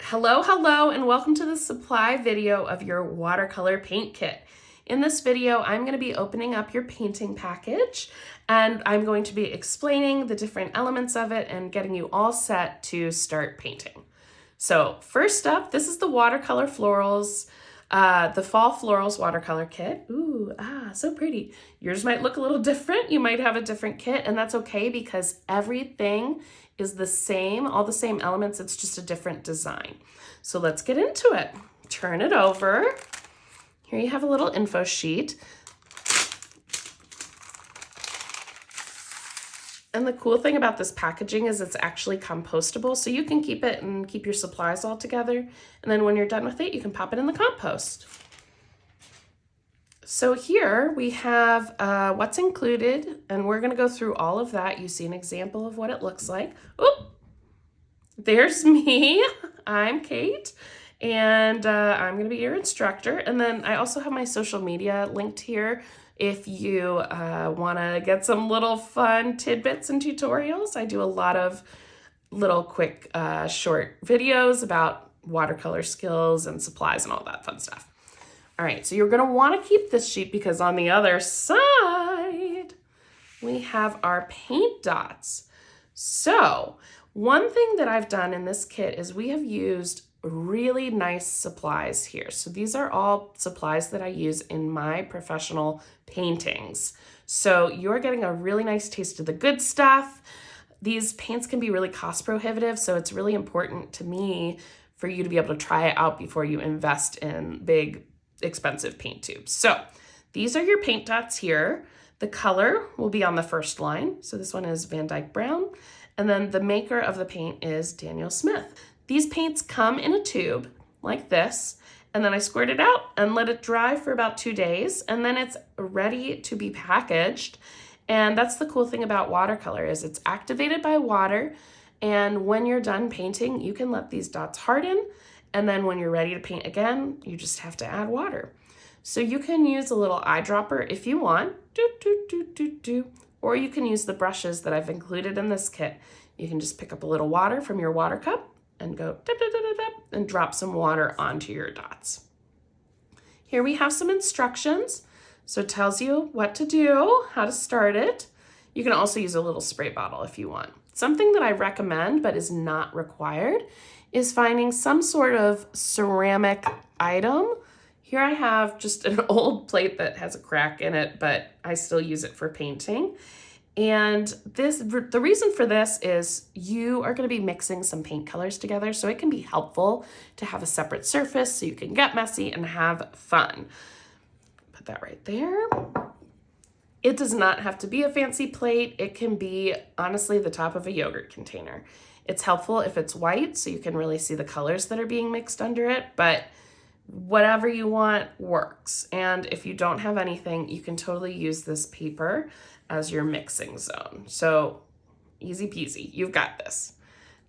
Hello, and welcome to the supply video of your watercolor paint kit. In this video, I'm going to be opening up your painting package, and I'm going to be explaining the different elements of it and getting you all set to start painting. So first up, this is the Watercolor Florals, the Fall Florals Watercolor Kit. Ooh, so pretty. Yours might look a little different. You might have a different kit, and that's okay because everything is the same, all the same elements, it's just a different design. So let's get into it. Turn it over. Here you have a little info sheet. And the cool thing about this packaging is it's actually compostable, so you can keep it and keep your supplies all together. And then when you're done with it, you can pop it in the compost. So here we have what's included, and we're gonna go through all of that. You see an example of what it looks like. Oop, there's me, I'm Kate, and I'm gonna be your instructor. And then I also have my social media linked here if you wanna get some little fun tidbits and tutorials. I do a lot of little quick short videos about watercolor skills and supplies and all that fun stuff. All right, so you're gonna wanna keep this sheet because on the other side, we have our paint dots. So one thing that I've done in this kit is we have used really nice supplies here. So these are all supplies that I use in my professional paintings. So you're getting a really nice taste of the good stuff. These paints can be really cost prohibitive, so it's really important to me for you to be able to try it out before you invest in big, expensive paint tubes. So these are your paint dots here. The color will be on the first line. So this one is Van Dyke Brown. And then the maker of the paint is Daniel Smith. These paints come in a tube like this, and then I squirt it out and let it dry for about 2 days, and then it's ready to be packaged. And that's the cool thing about watercolor is it's activated by water, and when you're done painting, you can let these dots harden, and then when you're ready to paint again, you just have to add water. So you can use a little eyedropper if you want, or you can use the brushes that I've included in this kit. You can just pick up a little water from your water cup and go and drop some water onto your dots. Here we have some instructions. So it tells you what to do, how to start it. You can also use a little spray bottle if you want. Something that I recommend but is not required is finding some sort of ceramic item. Here I have just an old plate that has a crack in it, but I still use it for painting. And the reason for this is you are going to be mixing some paint colors together, so it can be helpful to have a separate surface so you can get messy and have fun. Put that right there. It does not have to be a fancy plate. It can be, honestly, the top of a yogurt container. It's helpful if it's white so you can really see the colors that are being mixed under it, but whatever you want works. And if you don't have anything, you can totally use this paper as your mixing zone. So easy peasy, you've got this.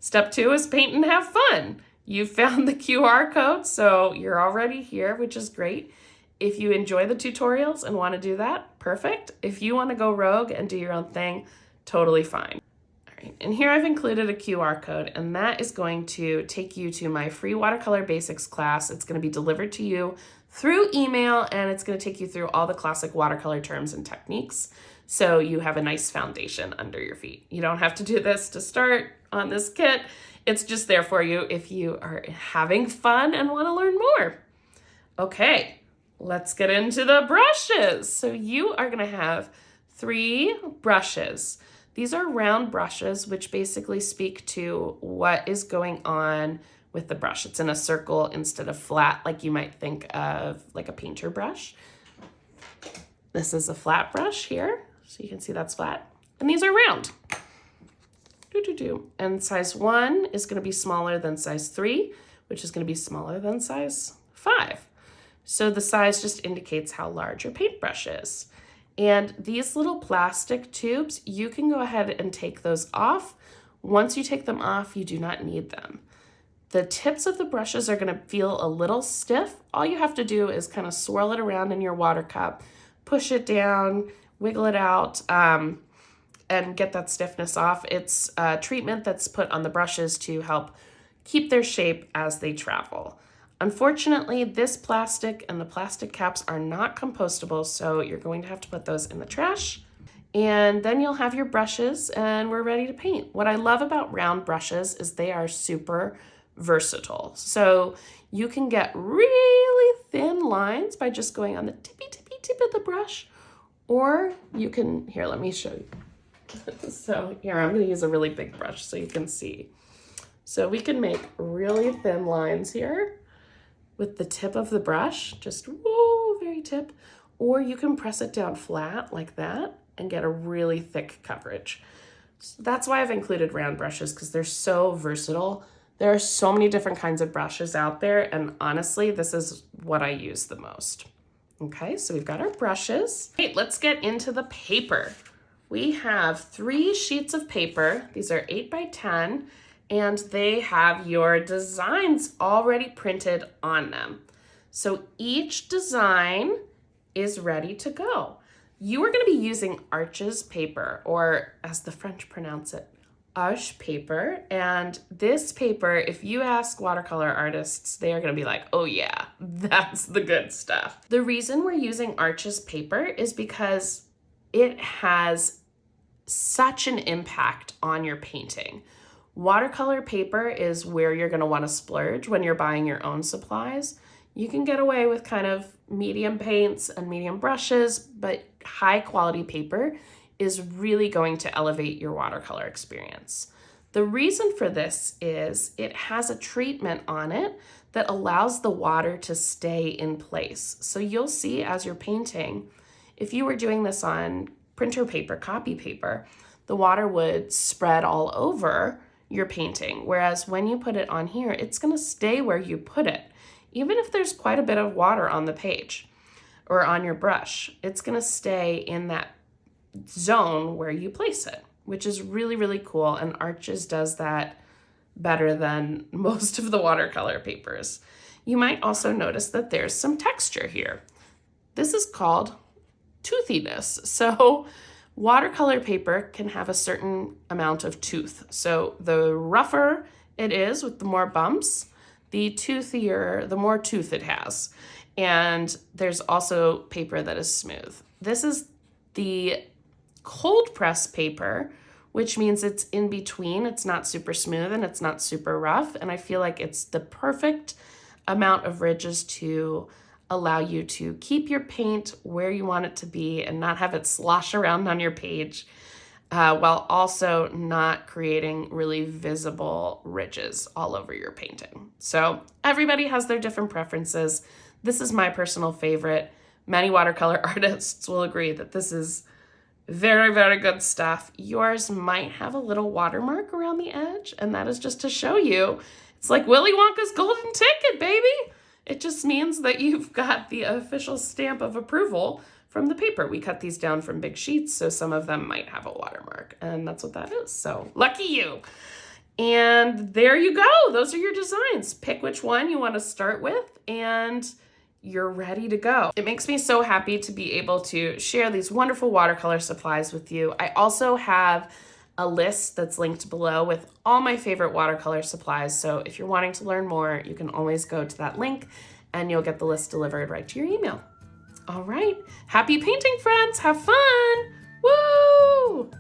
Step 2 is paint and have fun. You found the QR code, so you're already here, which is great. If you enjoy the tutorials and want to do that, perfect. If you want to go rogue and do your own thing, totally fine. All right, and here I've included a QR code, and that is going to take you to my free Watercolor Basics class. It's going to be delivered to you through email, and it's going to take you through all the classic watercolor terms and techniques, so you have a nice foundation under your feet. You don't have to do this to start on this kit. It's just there for you if you are having fun and want to learn more. Okay, let's get into the brushes. So you are going to have 3 brushes. These are round brushes, which basically speak to what is going on with the brush. It's in a circle instead of flat, like you might think of like a painter brush. This is a flat brush here, so you can see that's flat. And these are round. And size 1 is going to be smaller than size 3, which is going to be smaller than size 5. So the size just indicates how large your paintbrush is. And these little plastic tubes, you can go ahead and take those off. Once you take them off, you do not need them. The tips of the brushes are going to feel a little stiff. All you have to do is kind of swirl it around in your water cup, push it down, wiggle it out, and get that stiffness off. It's a treatment that's put on the brushes to help keep their shape as they travel. Unfortunately, this plastic and the plastic caps are not compostable, so you're going to have to put those in the trash. And then you'll have your brushes and we're ready to paint. What I love about round brushes is they are super versatile. So you can get really thin lines by just going on the tippy tip of the brush, or you can, here, let me show you. So here, I'm gonna use a really big brush so you can see. So we can make really thin lines here with the tip of the brush, just whoa, very tip, or you can press it down flat like that and get a really thick coverage. So that's why I've included round brushes, because they're so versatile. There are so many different kinds of brushes out there, and honestly, this is what I use the most. Okay, so we've got our brushes. Okay, let's get into the paper. We have 3 sheets of paper. These are 8 by 10, and they have your designs already printed on them. So each design is ready to go. You are going to be using Arches paper, or as the French pronounce it, Arches paper. And this paper, if you ask watercolor artists, they are going to be like, oh yeah, that's the good stuff. The reason we're using Arches paper is because it has such an impact on your painting. Watercolor paper is where you're going to want to splurge when you're buying your own supplies. You can get away with kind of medium paints and medium brushes, but high quality paper is really going to elevate your watercolor experience. The reason for this is it has a treatment on it that allows the water to stay in place. So you'll see as you're painting, if you were doing this on printer paper, copy paper, the water would spread all over your painting. Whereas when you put it on here, it's gonna stay where you put it. Even if there's quite a bit of water on the page or on your brush, it's gonna stay in that zone where you place it, which is really, really cool. And Arches does that better than most of the watercolor papers. You might also notice that there's some texture here. This is called toothiness. So watercolor paper can have a certain amount of tooth. So the rougher it is with the more bumps, the toothier, the more tooth it has. And there's also paper that is smooth. This is the cold press paper, which means it's in between. It's not super smooth and it's not super rough. And I feel like it's the perfect amount of ridges to allow you to keep your paint where you want it to be and not have it slosh around on your page, while also not creating really visible ridges all over your painting. So everybody has their different preferences. This is my personal favorite. Many watercolor artists will agree that this is very, very good stuff. Yours might have a little watermark around the edge, and that is just to show you. It's like Willy Wonka's golden ticket, baby. It just means that you've got the official stamp of approval from the paper. We cut these down from big sheets, so some of them might have a watermark, and that's what that is. So lucky you. And there you go. Those are your designs. Pick which one you want to start with, and you're ready to go. It makes me so happy to be able to share these wonderful watercolor supplies with you. I also have a list that's linked below with all my favorite watercolor supplies. So if you're wanting to learn more, you can always go to that link and you'll get the list delivered right to your email. All right, happy painting, friends. Have fun. Woo!